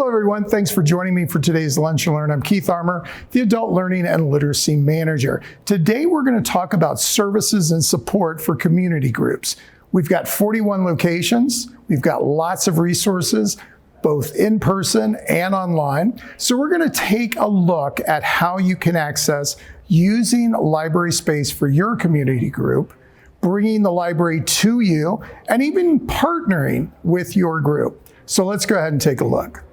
Hello everyone, thanks for joining me for today's Lunch and Learn. I'm Keith Armour, the Adult Learning and Literacy Manager. Today we're going to talk about services and support for community groups. We've got 41 locations, we've got lots of resources, both in person and online. So we're going to take a look at how you can access using library space for your community group, bringing the library to you, and even partnering with your group. So let's go ahead and take a look.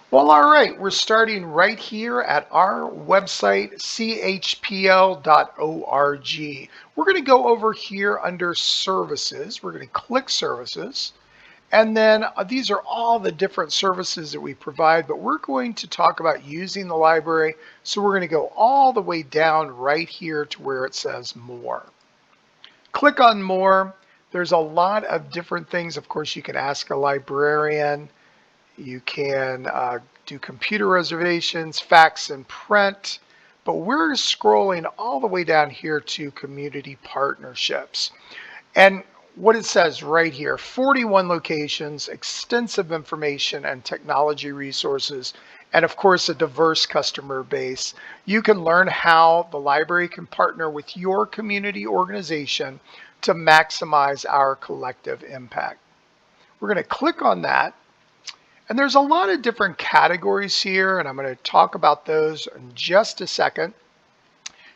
Well, all right, we're starting right here at our website, chpl.org. We're going to go over here under Services. We're going to click Services. And then these are all the different services that we provide, but we're going to talk about using the library. So we're going to go all the way down right here to where it says More. Click on More. There's a lot of different things. Of course, you can ask a librarian. You can do computer reservations, fax and print, but we're scrolling all the way down here to community partnerships. And what it says right here, 41 locations, extensive information and technology resources, and of course a diverse customer base. You can learn how the library can partner with your community organization to maximize our collective impact. We're going to click on that. And there's a lot of different categories here, and I'm going to talk about those in just a second.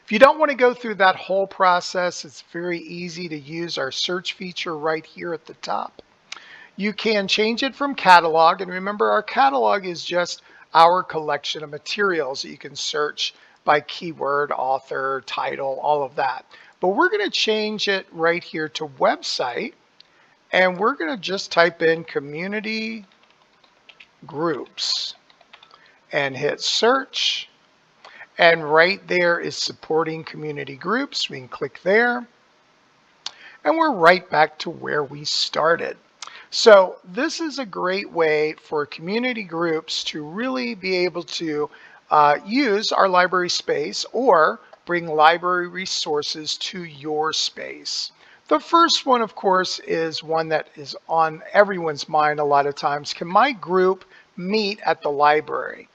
If you don't want to go through that whole process, it's very easy to use our search feature right here at the top. You can change it from catalog, and remember our catalog is just our collection of materials that you can search by keyword, author, title, all of that. But we're going to change it right here to website, and we're going to just type in community groups and hit search, and right there is supporting community groups. We can click there and we're right back to where we started. So this is a great way for community groups to really be able to use our library space or bring library resources to your space. The first one, of course, is one that is on everyone's mind a lot of times. Can my group meet at the library?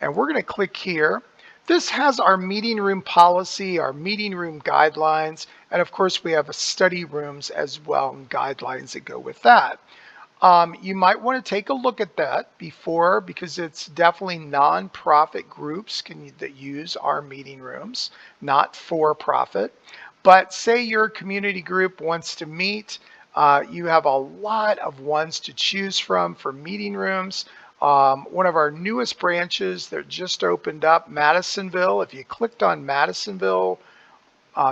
And we're going to click here. This has our meeting room policy, our meeting room guidelines, and of course we have study rooms as well and guidelines that go with that. You might want to take a look at that before, because it's definitely nonprofit groups that use our meeting rooms, not for profit. But say your community group wants to meet, you have a lot of ones to choose from for meeting rooms. One of our newest branches that just opened up, Madisonville. If you clicked on Madisonville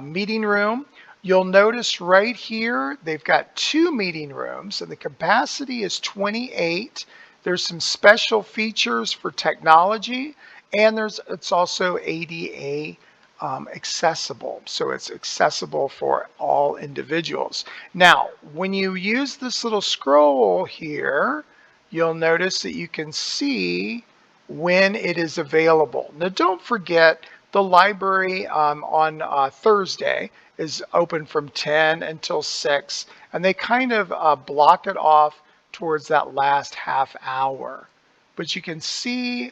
meeting room, you'll notice right here they've got 2 meeting rooms and the capacity is 28. There's some special features for technology, and it's also ADA accessible. So it's accessible for all individuals. Now, when you use this little scroll here, you'll notice that you can see when it is available. Now, don't forget the library on Thursday is open from 10 until 6, and they kind of block it off towards that last half hour. But you can see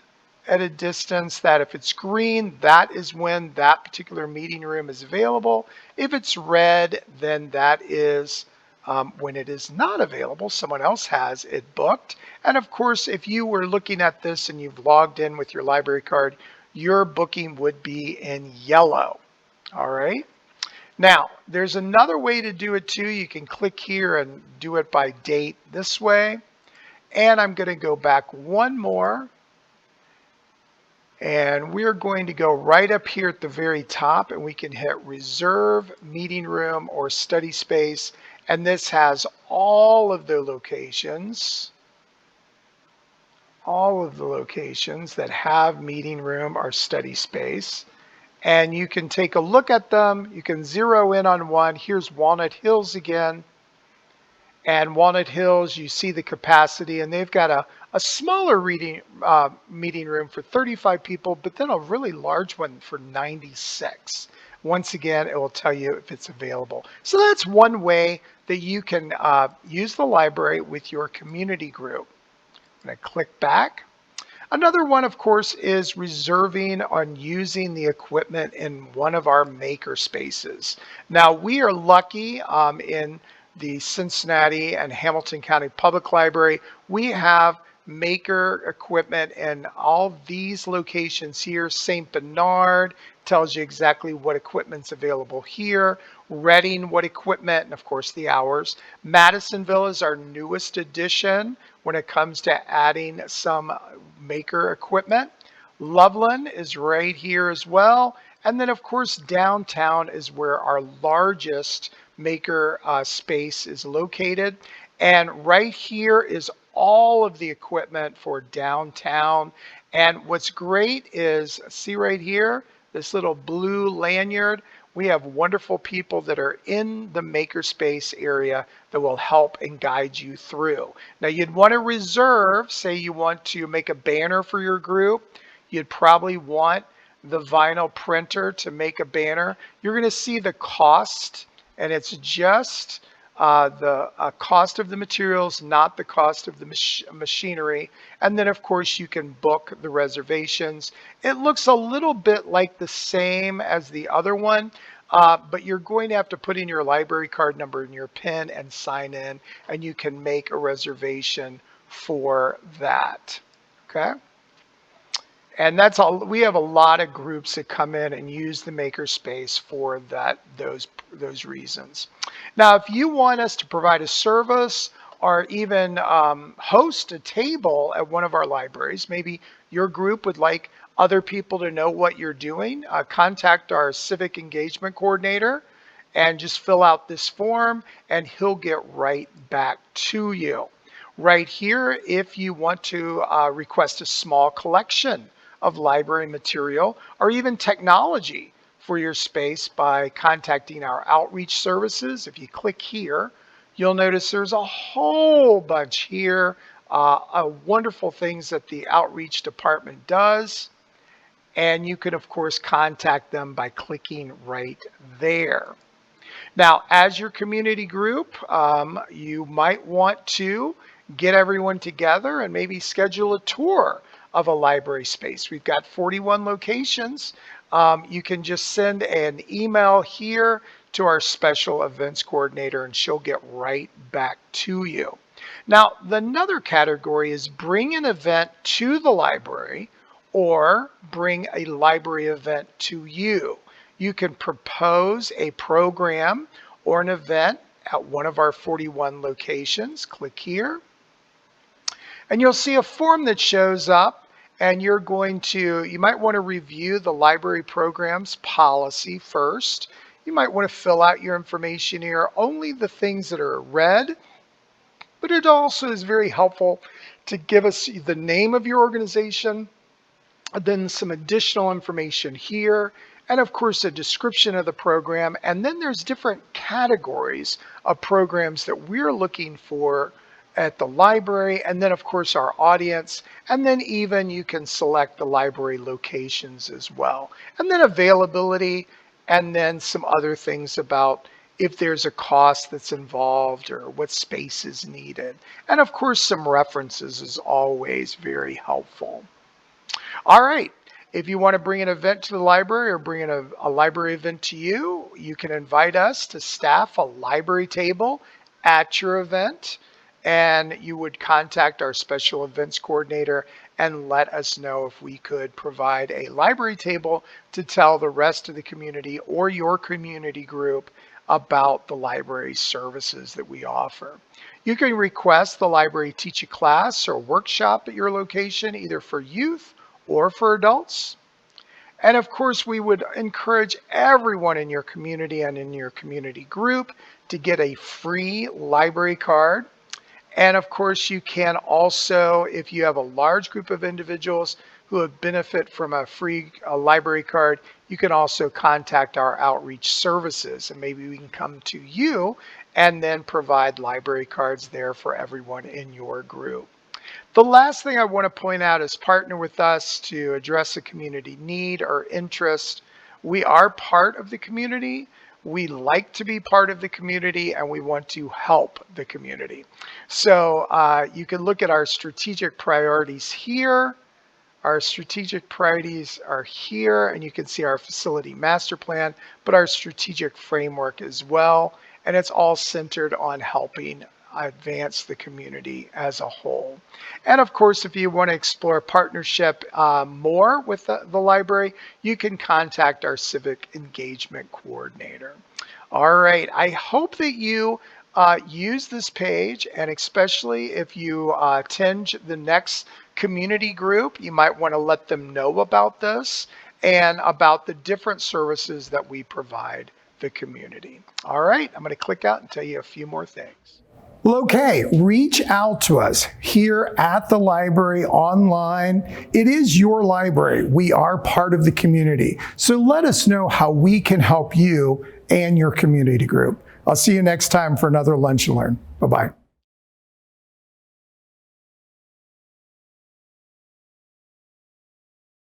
at a distance that if it's green, that is when that particular meeting room is available. If it's red, then that is when it is not available. Someone else has it booked. And of course, if you were looking at this and you've logged in with your library card, your booking would be in yellow. All right. Now, there's another way to do it too. You can click here and do it by date this way. And I'm going to go back one more. And we're going to go right up here at the very top, and we can hit reserve meeting room or study space. And this has all of the locations that have meeting room or study space. And you can take a look at them. You can zero in on one. Here's Walnut Hills again. And Walnut Hills, you see the capacity, and they've got a smaller meeting room for 35 people, but then a really large one for 96. Once again, it will tell you if it's available. So that's one way that you can use the library with your community group. I'm going to click back. Another one, of course, is reserving on using the equipment in one of our maker spaces. Now, we are lucky in the Cincinnati and Hamilton County Public Library. We have maker equipment in all these locations here. St. Bernard tells you exactly what equipment's available here. Reading, what equipment, and of course the hours. Madisonville is our newest addition when it comes to adding some maker equipment. Loveland is right here as well. And then of course downtown is where our largest maker space is located. And right here is all of the equipment for downtown. And what's great is, see right here, this little blue lanyard. We have wonderful people that are in the makerspace area that will help and guide you through. Now you'd want to reserve, say you want to make a banner for your group, you'd probably want the vinyl printer to make a banner. You're going to see the cost, and it's just the cost of the materials, not the cost of the machinery. And then of course you can book the reservations. It looks a little bit like the same as the other one, but you're going to have to put in your library card number and your PIN and sign in, and you can make a reservation for that. Okay. And that's all. We have a lot of groups that come in and use the makerspace for those reasons. Now, if you want us to provide a service or even host a table at one of our libraries, maybe your group would like other people to know what you're doing, contact our civic engagement coordinator and just fill out this form and he'll get right back to you. Right here, if you want to request a small collection of library material or even technology for your space by contacting our outreach services. If you click here, you'll notice there's a whole bunch here, wonderful things that the outreach department does. And you can, of course, contact them by clicking right there. Now, as your community group, you might want to get everyone together and maybe schedule a tour of a library space. We've got 41 locations. You can just send an email here to our special events coordinator and she'll get right back to you. Now, another category is bring an event to the library or bring a library event to you. You can propose a program or an event at one of our 41 locations. Click here. And you'll see a form that shows up, and you might want to review the library programs policy first. You might want to fill out your information here, only the things that are red, but it also is very helpful to give us the name of your organization, then some additional information here, and of course a description of the program. And then there's different categories of programs that we're looking for at the library, and then of course our audience, and then even you can select the library locations as well, and then availability, and then some other things about if there's a cost that's involved or what space is needed, and of course some references is always very helpful. All right, if you want to bring an event to the library or bring in a library event to you, you can invite us to staff a library table at your event, and you would contact our special events coordinator and let us know if we could provide a library table to tell the rest of the community or your community group about the library services that we offer. You can request the library teach a class or workshop at your location, either for youth or for adults. And of course, we would encourage everyone in your community and in your community group to get a free library card. And of course, you can also, if you have a large group of individuals who have benefit from a free library card, you can also contact our outreach services, and maybe we can come to you and then provide library cards there for everyone in your group. The last thing I want to point out is partner with us to address a community need or interest. We are part of the community. We like to be part of the community and we want to help the community. So you can look at our strategic priorities here. Our strategic priorities are here, and you can see our facility master plan, but our strategic framework as well. And it's all centered on helping advance the community as a whole. And of course, if you want to explore partnership more with the library, you can contact our civic engagement coordinator. All right, I hope that you use this page, and especially if you attend the next community group, you might want to let them know about this and about the different services that we provide the community. All right, I'm going to click out and tell you a few more things. Well, okay, reach out to us here at the library online. It is your library. We are part of the community. So let us know how we can help you and your community group. I'll see you next time for another Lunch and Learn. Bye-bye.